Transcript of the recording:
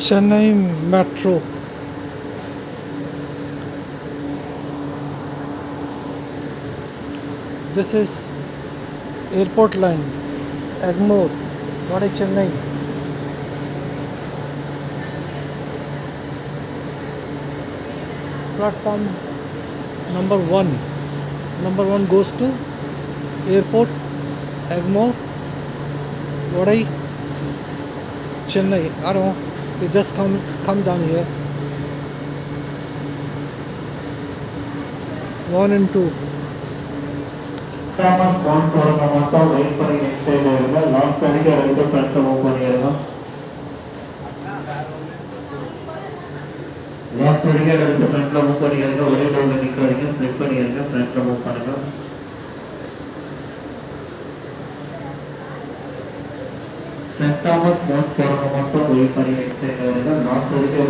Chennai Metro. This is airport line, Egmore, Vadai, Chennai. Platform number one. Number one goes to airport, Egmore, Vadai, Chennai. I don't know. You just come down here. 1 and 2. Thomas Bond போறவங்க wait பண்ணி next time வருங்க last வரைக்கும் ரெண்டு front move பண்ணிடுறோம் last வரைக்கும் ரெண்டு ஃப்ரண்ட்ல move பண்ணிடுங்க ஒரே டோர்ல நிக்காதீங்க ஸ்ப்ளிட் பண்ணிடுங்க ஃப்ரண்ட்ல மூவ் பண்ணுங்க சென்ட் தாமஸ் பவுண்ட் போறவங்க மட்டும் வெயிட் பண்ணி நெக்ஸ்ட் டைம் வருங்க லாஸ்ட் வரைக்கும்